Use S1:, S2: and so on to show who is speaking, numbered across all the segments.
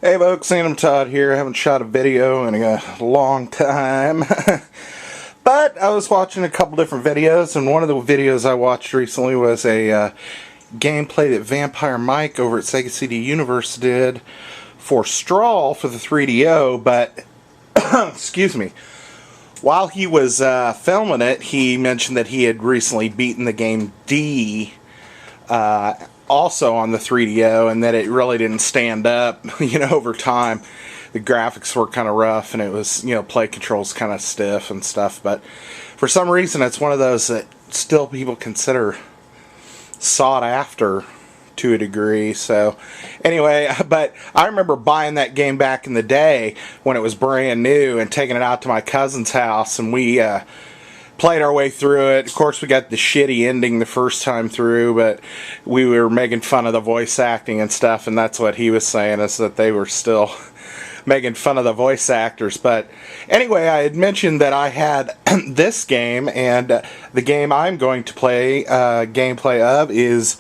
S1: Hey folks, Sandamtod here. I haven't shot a video in a long time. But I was watching a couple different videos, and one of the videos I watched recently was a gameplay that Vampire Mike over at Sega CD Universe did for Strawl for the 3DO, but, excuse me, while he was filming it, he mentioned that he had recently beaten the game D, also on the 3DO, and that it really didn't stand up, over time. The graphics were kind of rough, and it was, play controls kind of stiff and stuff, but for some reason it's one of those that still people consider sought after to a degree. So anyway, but I remember buying that game back in the day when it was brand new and taking it out to my cousin's house, and we played our way through it. Of course, we got the shitty ending the first time through, but we were making fun of the voice acting and stuff, and that's what he was saying, is that they were still making fun of the voice actors. But anyway, I had mentioned that I had this game, and the game I'm going to play gameplay of is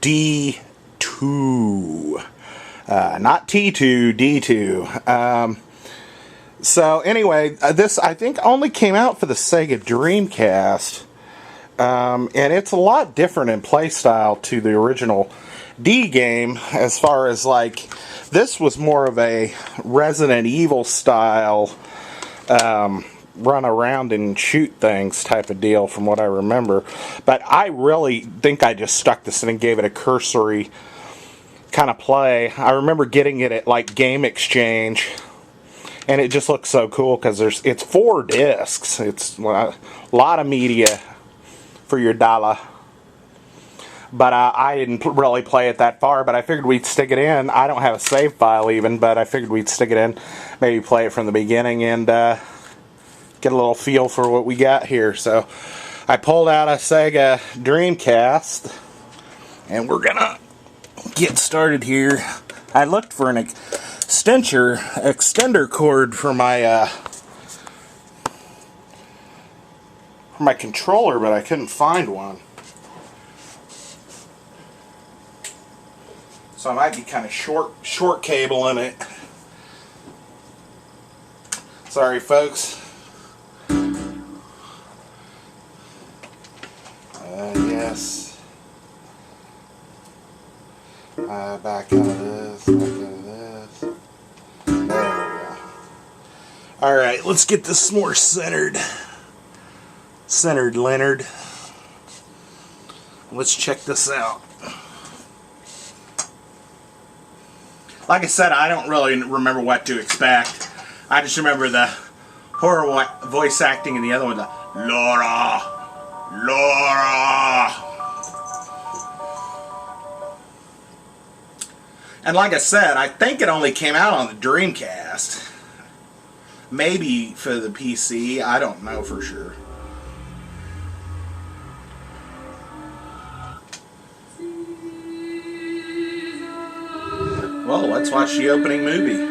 S1: D2. Not T2, D2. So anyway, this I think only came out for the Sega Dreamcast, and it's a lot different in playstyle to the original D game, as far as like, this was more of a Resident Evil style run around and shoot things type of deal from what I remember. But I really think I just stuck this in and gave it a cursory kind of play. I remember getting it at like Game Exchange, and it just looks so cool because it's 4 discs. It's a lot of media for your dollar. But I didn't really play it that far, but I figured we'd stick it in. I don't have a save file even, but I figured we'd stick it in, maybe play it from the beginning, and get a little feel for what we got here. So I pulled out a Sega Dreamcast, and we're gonna get started here. I looked for an extender cord for my controller, but I couldn't find one. So I might be kind of short cabling it. Sorry, folks. Yes. Back out of this. Back out of this. There we go. All right, let's get this more centered. Centered, Leonard. Let's check this out. Like I said, I don't really remember what to expect. I just remember the horror voice acting in the other one, the Laura. And like I said, I think it only came out on the Dreamcast. Maybe for the PC, I don't know for sure. Well, let's watch the opening movie.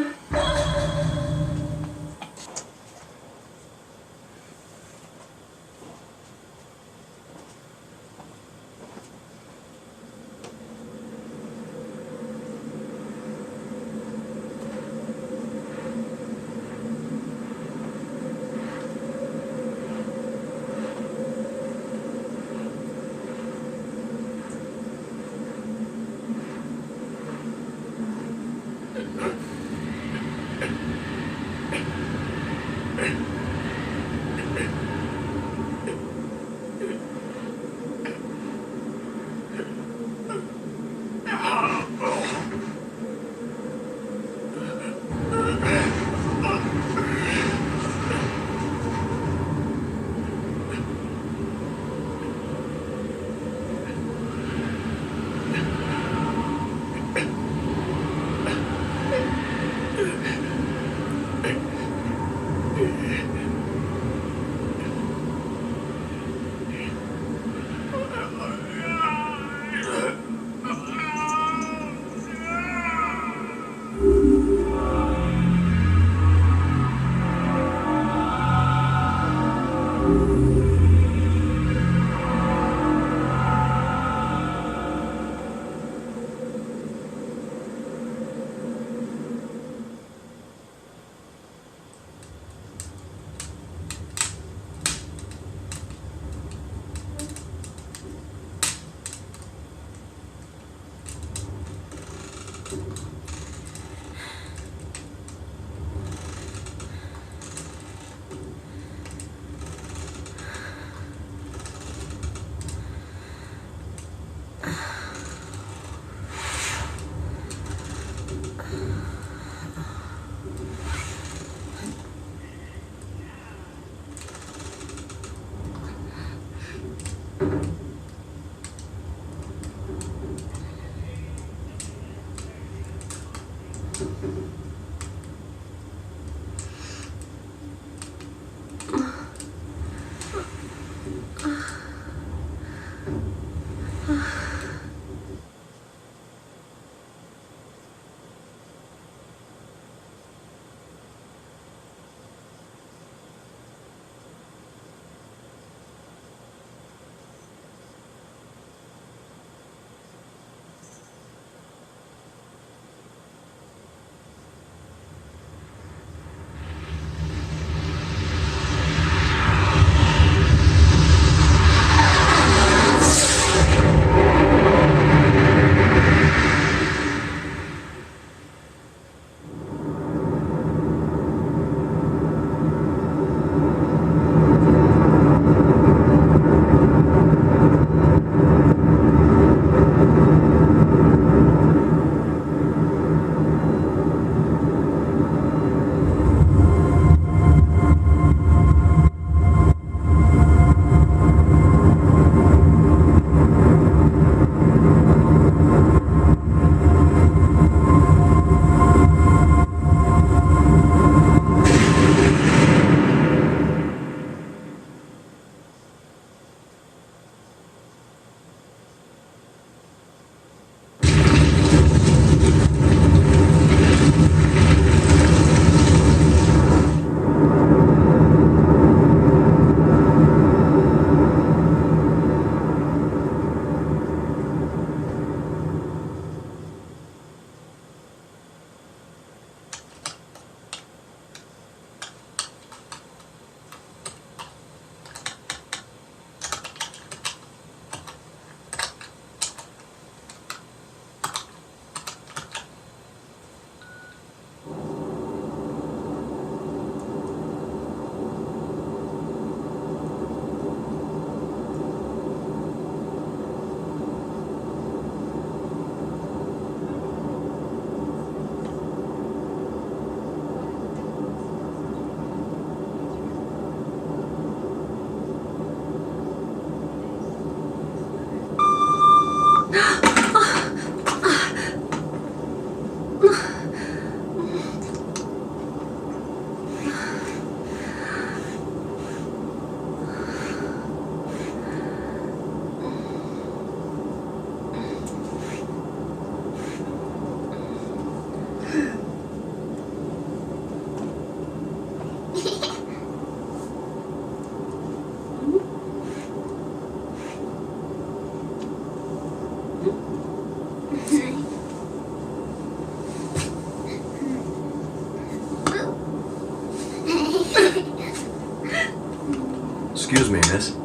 S2: Excuse me, miss.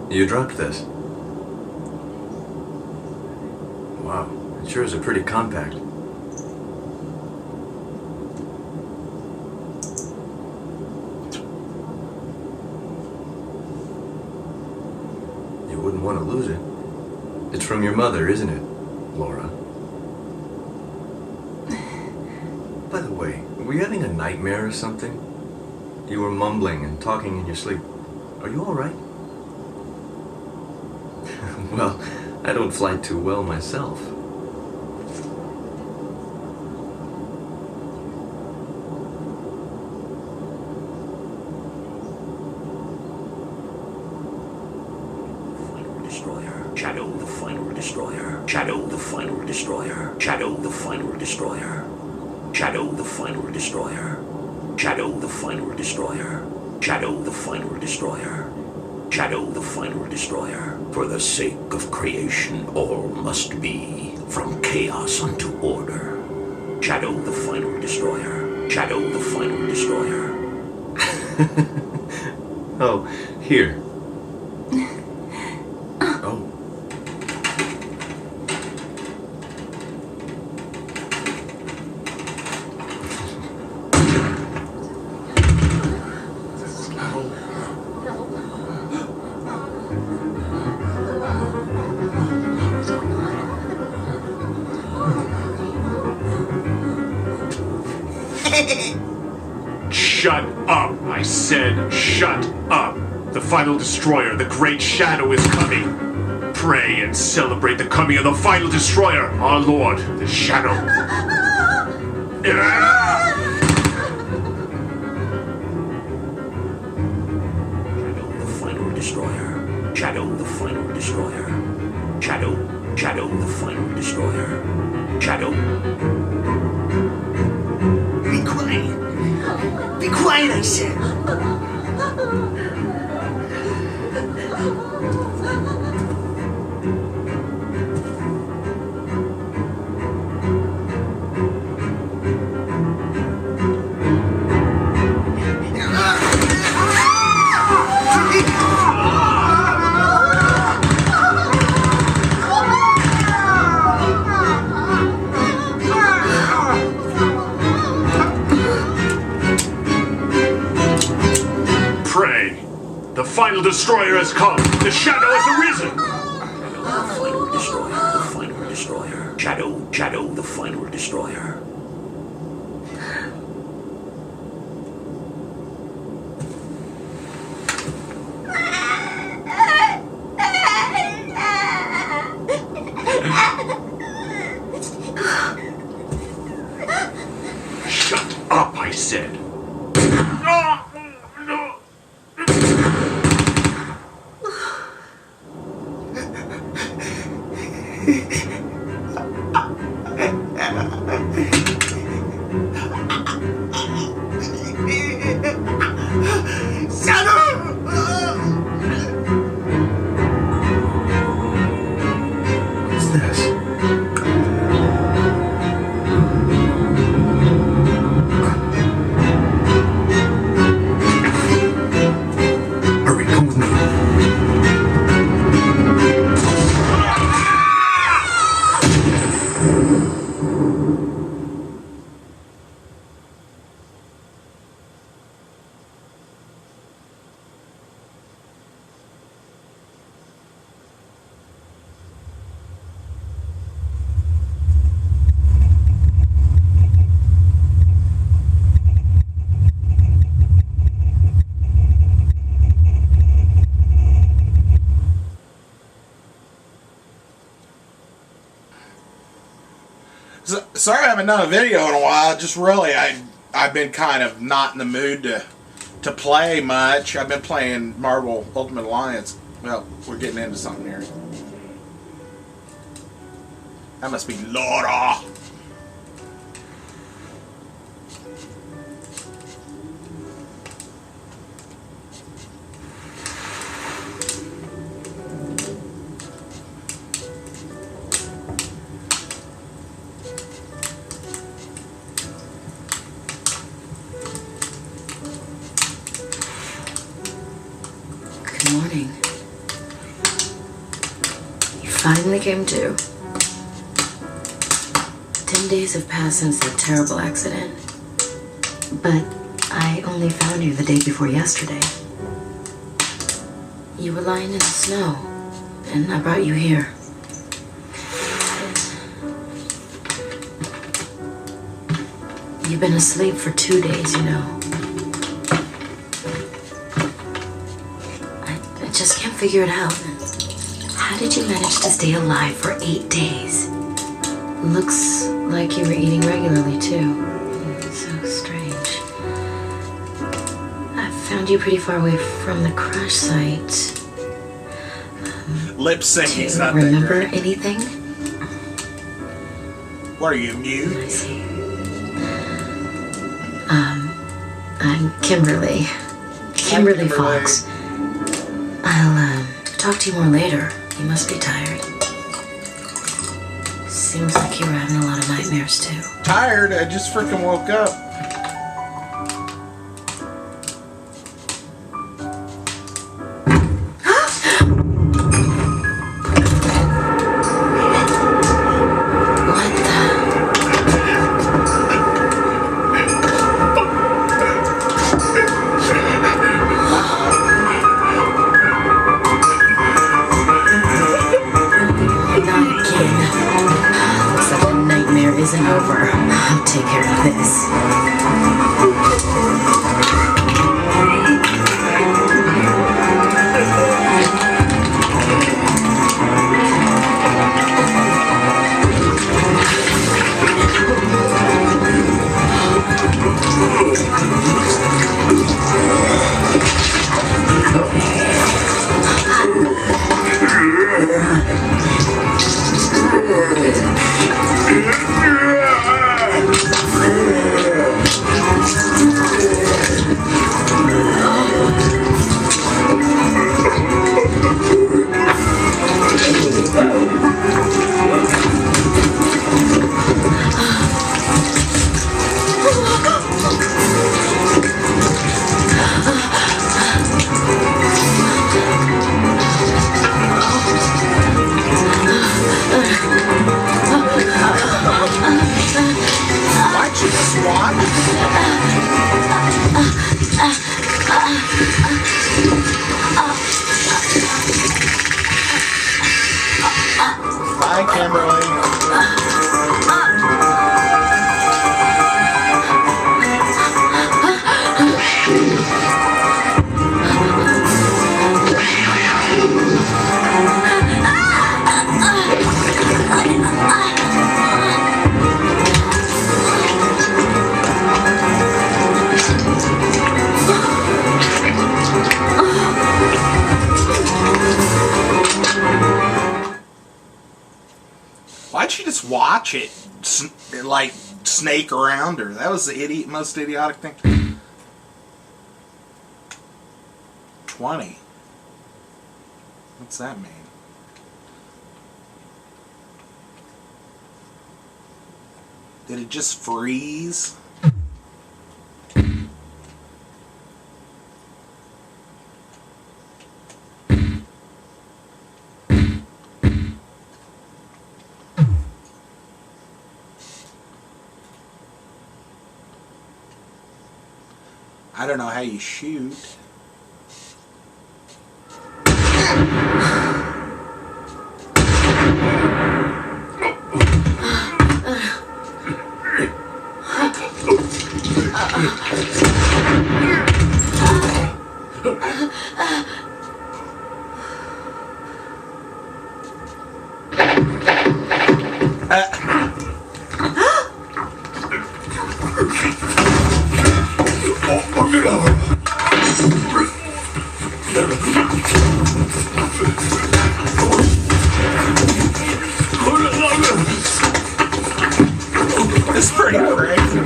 S2: You dropped this. Wow, it sure is a pretty compact. You wouldn't want to lose it. It's from your mother, isn't it, Laura? By the way, were you having a nightmare or something? You were mumbling and talking in your sleep. Are you all right? Well, I don't fly too well myself.
S3: Shadow the final destroyer. Shadow the final destroyer. Shadow the final destroyer. Shadow the final destroyer. Shadow the final destroyer. Shadow the final destroyer. Shadow the final destroyer. For the sake of creation, all must be, from chaos unto order. Shadow the final destroyer. Shadow the final destroyer.
S2: Oh, here. Oh.
S4: Shut up! I said shut up! The final destroyer, the great shadow is coming! Pray and celebrate the coming of the final destroyer, our lord, the shadow!
S3: Shadow the final destroyer. Shadow the final destroyer. Shadow the final destroyer. Shadow.
S5: Be quiet. Be quiet, I said.
S4: The final destroyer has come! The shadow has arisen!
S3: The final destroyer, the final destroyer. Shadow, the final destroyer.
S4: Shut up, I said!
S2: What's this? Hurry, come with me.
S1: Sorry I haven't done a video in a while. Just really, I've been kind of not in the mood to play much. I've been playing Marvel Ultimate Alliance. Well, we're getting into something here. That must be Laura.
S6: morning. You finally came to. 10 days have passed since that terrible accident. But I only found you the day before yesterday. You were lying in the snow, and I brought you here. You've been asleep for 2 days, you know. I just can't figure it out. How did you manage to stay alive for 8 days? Looks like you were eating regularly, too. So strange. I found you pretty far away from the crash site.
S7: Lip
S6: Do
S7: syncing's
S6: you
S7: not that
S6: remember
S7: great.
S6: anything?
S7: What are you, mute?
S6: I see. I'm Kimberly. Kimberly Fox. I'll talk to you more later. You must be tired. Seems like you were having a lot of nightmares too.
S7: Tired? I just freaking woke up.
S6: What the? Not again. Looks like the nightmare isn't over. I'll take care of this.
S7: Why'd you swat? Bye, Kimberly. Why'd you just watch it, like, snake around her? That was the most idiotic thing. 20. What's that mean? Did it just freeze? I don't know how you shoot. It's pretty crazy.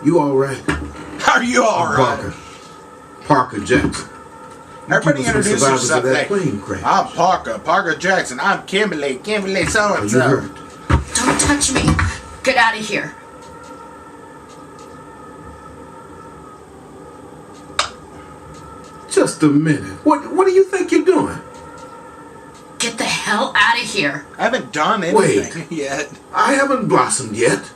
S8: You all right?
S7: Are you alright?
S8: Parker Jackson.
S7: Everybody
S8: People, some
S7: introduce
S8: survivors
S7: yourself.
S8: of that
S7: Like,
S8: plane crash.
S7: I'm Parker Jackson. I'm Kimberly so
S8: Are
S7: and
S8: you
S7: so.
S8: hurt?
S6: Don't touch me. Get out of here.
S8: Just a minute. What do you think you're doing?
S6: Get the hell out of here.
S7: I haven't done anything yet.
S8: I haven't blossomed yet.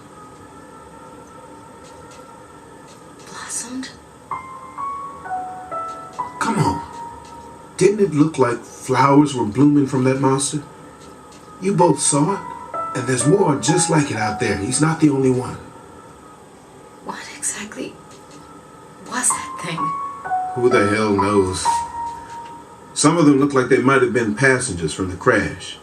S6: Blossomed?
S8: Come on. Didn't it look like flowers were blooming from that monster? You both saw it, and there's more just like it out there. He's not the only one.
S6: What exactly was that thing?
S8: Who the hell knows? Some of them look like they might have been passengers from the crash.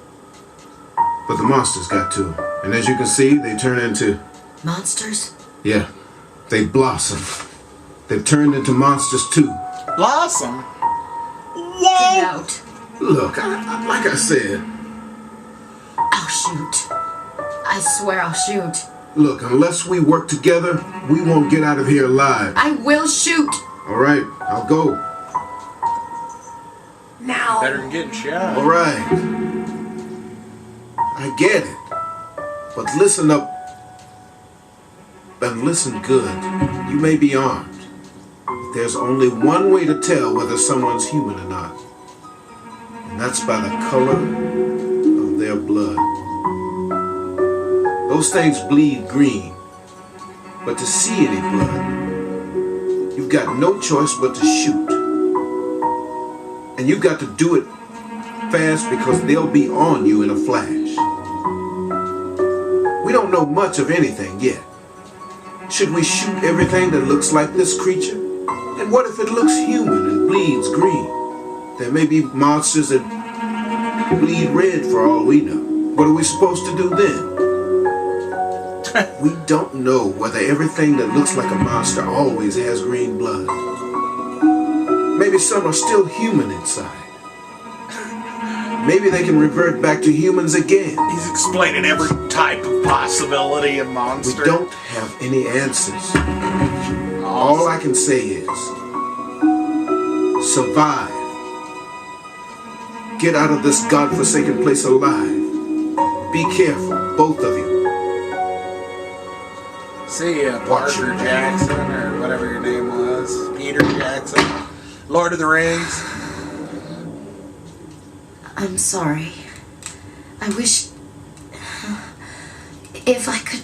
S8: But the monsters got to them. And as you can see, they turn into...
S6: Monsters?
S8: Yeah, they blossom. They've turned into monsters too.
S7: Blossom?
S6: Get
S7: Whoa!
S6: out.
S8: Look, like I said,
S6: I'll shoot. I swear I'll shoot.
S8: look, unless we work together, we won't get out of here alive.
S6: I will shoot.
S8: All right, I'll go.
S6: Now.
S7: Better than getting shot.
S8: All right. I get it. But listen up. And listen good. You may be armed. But there's only one way to tell whether someone's human or not. And that's by the color of their blood. Those things bleed green. But to see any blood, you've got no choice but to shoot. And you've got to do it fast because they'll be on you in a flash. We don't know much of anything yet. Should we shoot everything that looks like this creature? And what if it looks human and bleeds green? There may be monsters that bleed red for all we know. What are we supposed to do then? We don't know whether everything that looks like a monster always has green blood. Maybe some are still human inside. Maybe they can revert back to humans again.
S7: He's explaining every type of possibility of
S8: We
S7: monster.
S8: don't have any answers. All I can say is, survive. Get out of this godforsaken place alive. Be careful, both of you.
S7: See ya,
S8: Watch
S7: Parker
S8: it.
S7: Jackson, or whatever your name was. Peter Jackson. Lord of the Rings.
S6: I'm sorry. I wish... If I could...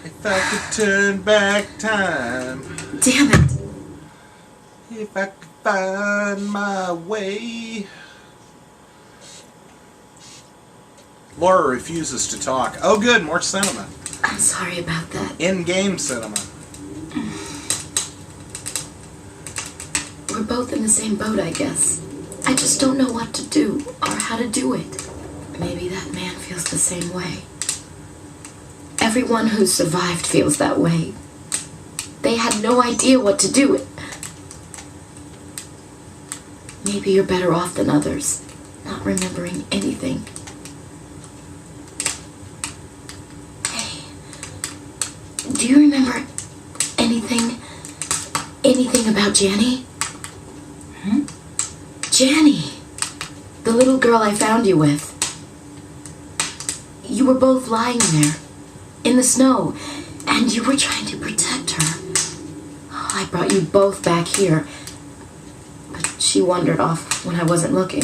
S7: If I could turn back time.
S6: Damn it.
S7: If I could find my way. Laura refuses to talk. Oh good, more cinema.
S6: I'm sorry about that.
S7: In-game cinema.
S6: We're both in the same boat, I guess. I just don't know what to do or how to do it. Maybe that man feels the same way. Everyone who survived feels that way. They had no idea what to do. Maybe you're better off than others, not remembering anything. Hey, do you remember anything about Janny? Janny, the little girl I found you with. You were both lying there, in the snow, and you were trying to protect her. I brought you both back here, but she wandered off when I wasn't looking.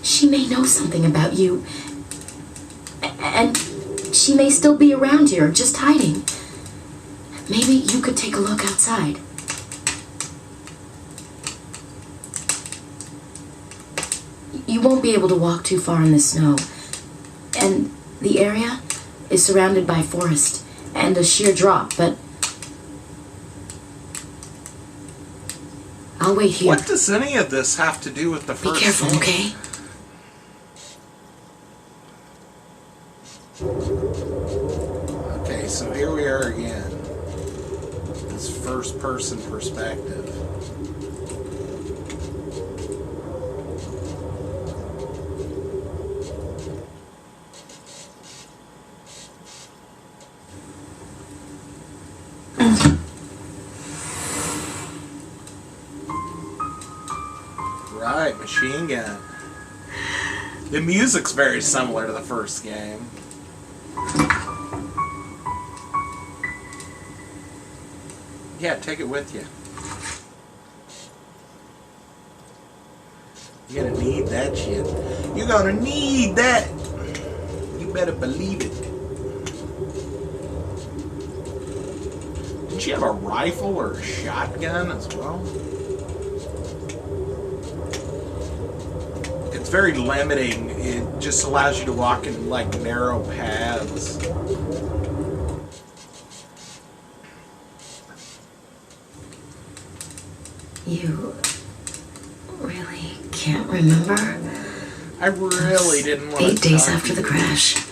S6: She may know something about you, and she may still be around here, just hiding. Maybe you could take a look outside. You won't be able to walk too far in the snow. And the area is surrounded by forest and a sheer drop, but I'll wait here.
S7: What does any of this have to do with the
S6: Be
S7: first
S6: careful,
S7: scene?
S6: okay?
S7: Okay, so here we are again. This first person perspective. Right, machine gun. The music's very similar to the first game. Yeah, take it with you. You're gonna need that shit. You're gonna need that. You better believe it. Did she have a rifle or a shotgun as well? It's very limiting. It just allows you to walk in like narrow paths.
S6: You really can't remember?
S7: I really didn't want to
S6: 8 days
S7: talk
S6: after
S7: to
S6: the
S7: you.
S6: crash.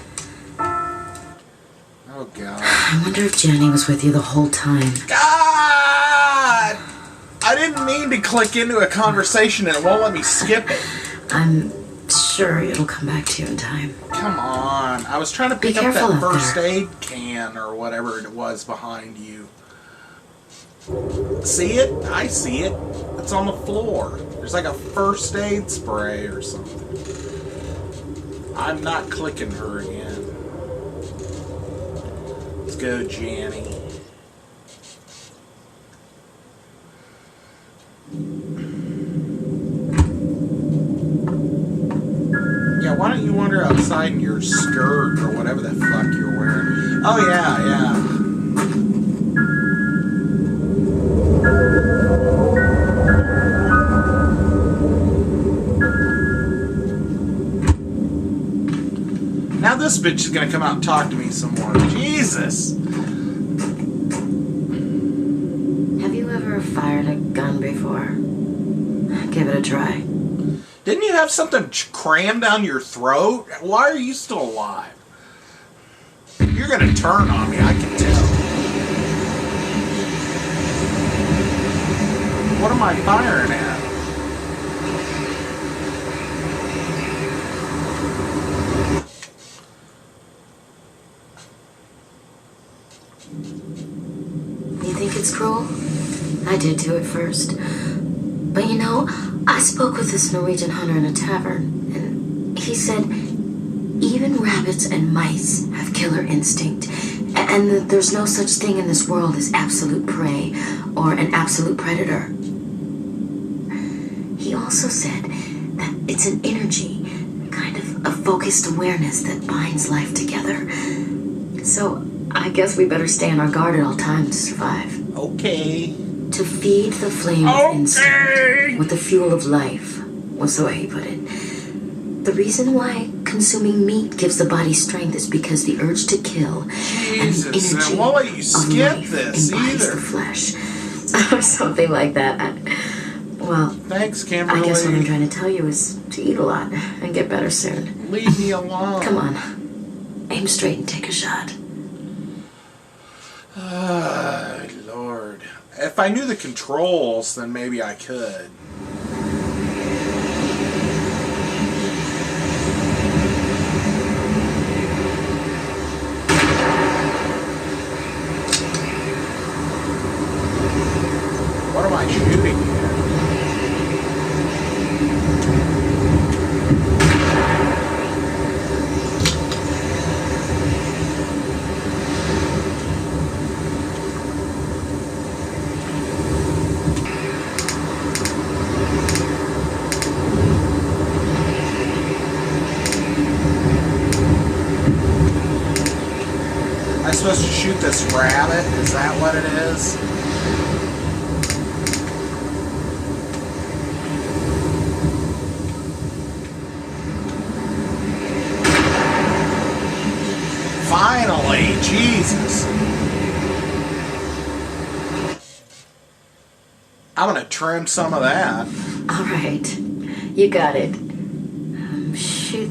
S7: Oh God.
S6: I wonder if Jenny was with you the whole time.
S7: God! I didn't mean to click into a conversation and it won't let me skip it.
S6: I'm sure it'll come back to you in time.
S7: Come on. I was trying to
S6: Be
S7: pick up
S6: careful
S7: that
S6: out
S7: first
S6: there.
S7: aid can or whatever it was behind you. See it? I see it. It's on the floor. There's like a first aid spray or something. I'm not clicking her again. Let's go, Janny. Yeah, why don't you wander outside in your skirt or whatever the fuck you're wearing? Oh, yeah, yeah. Now this bitch is gonna come out and talk to me some more. Jesus!
S6: Have you ever fired a gun before? Give it a try.
S7: Didn't you have something crammed down your throat? Why are you still alive? You're gonna turn on me, I can tell. What am I firing at?
S6: You think it's cruel? I did too at first. But you know, I spoke with this Norwegian hunter in a tavern, and he said even rabbits and mice have killer instinct, and that there's no such thing in this world as absolute prey or an absolute predator. He also said that it's an energy, kind of a focused awareness that binds life together. So I guess we better stay on our guard at all times to survive.
S7: Okay.
S6: To feed the flame of instinct with the fuel of life, was the way he put it. The reason why consuming meat gives the body strength is because the urge to kill
S7: Jesus,
S6: and the
S7: and
S6: energy
S7: won't let you
S6: of
S7: skip
S6: life
S7: this
S6: embodies
S7: either.
S6: the flesh. Or something like that. Well,
S7: Thanks, Kimberly.
S6: I guess what I'm trying to tell you is to eat a lot and get better soon.
S7: Leave me alone.
S6: Come on. Aim straight and take a shot.
S7: Lord. If I knew the controls, then maybe I could. What am I shooting at? Am I supposed to shoot this rabbit? Is that what it is? Finally, Jesus. I'm gonna trim some of that.
S6: All right. You got it. Shoot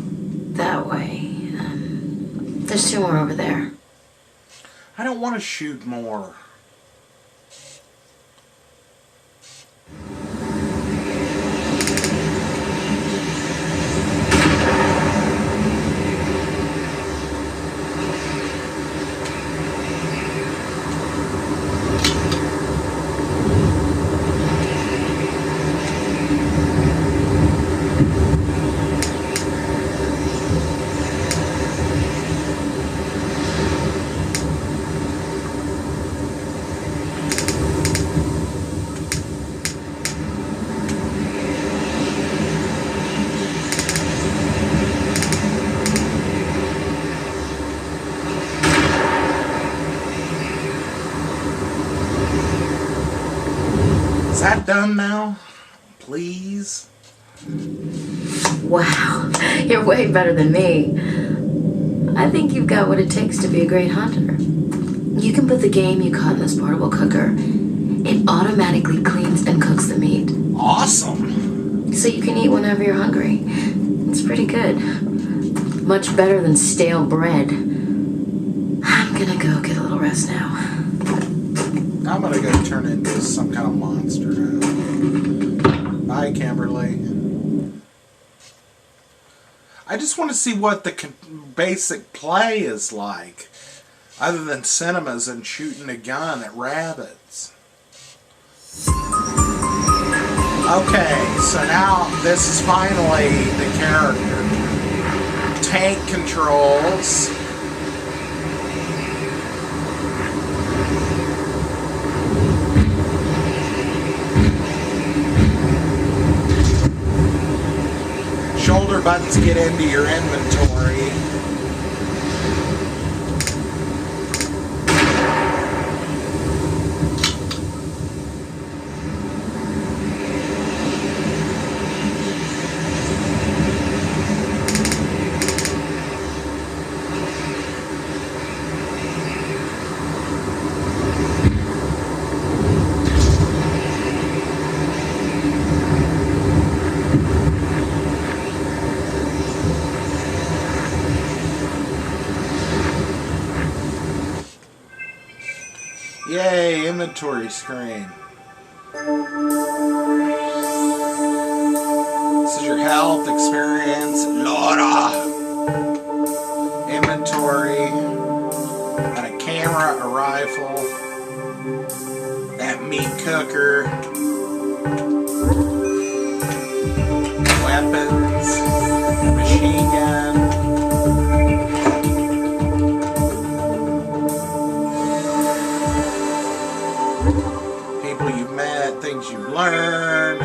S6: that way. There's 2 more over there.
S7: I don't want to shoot more. Is that done now? Please?
S6: Wow, you're way better than me. I think you've got what it takes to be a great hunter. You can put the game you caught in this portable cooker. It automatically cleans and cooks the meat.
S7: Awesome.
S6: So you can eat whenever you're hungry. It's pretty good. Much better than stale bread. I'm gonna go get a little rest now.
S7: I'm gonna go turn into some kind of monster. Bye, Kimberly. I just want to see what the basic play is like, other than cinemas and shooting a gun at rabbits. Okay, so now this is finally the character. Tank controls. Shoulder buttons get into your inventory. Yay, inventory screen. This is your health, experience, Laura. Inventory. Got a camera, a rifle. That meat cooker. Weapons. Machine gun. Things you learned.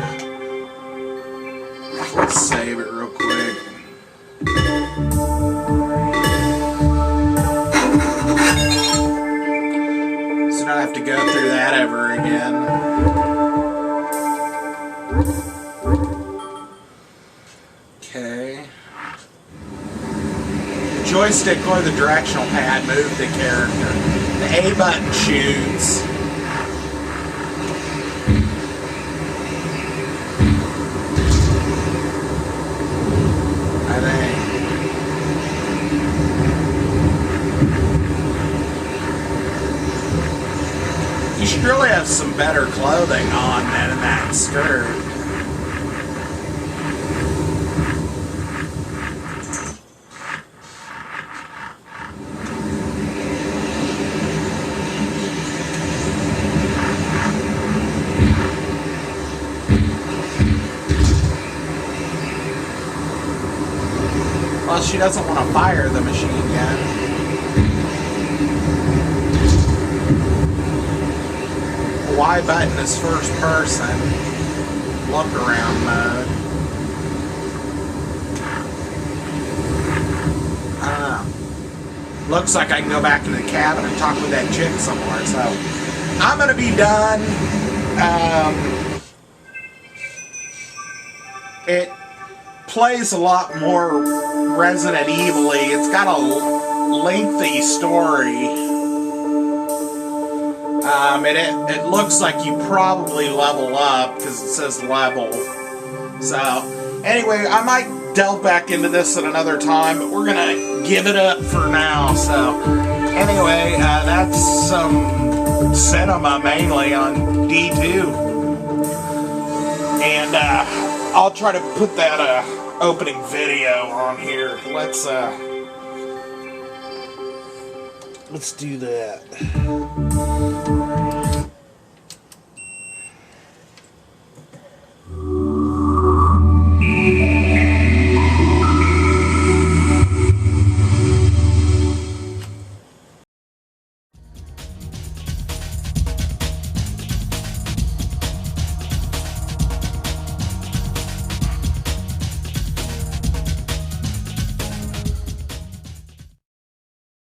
S7: Let's save it real quick. So now I have to go through that ever again. Okay. The joystick or the directional pad move the character. The A button shoots. You should really have some better clothing on than in that skirt. Well, she doesn't want to fire the machine gun. Y button is first person. Look around mode. I don't know. Looks like I can go back into the cabin and talk with that chick somewhere, so I'm gonna be done. It plays a lot more Resident Evil-y. It's got a lengthy story. It looks like you probably level up because it says level. So, anyway, I might delve back into this at another time, but we're gonna give it up for now. So, anyway, that's some cinema mainly on D2, and I'll try to put that opening video on here. Let's do that.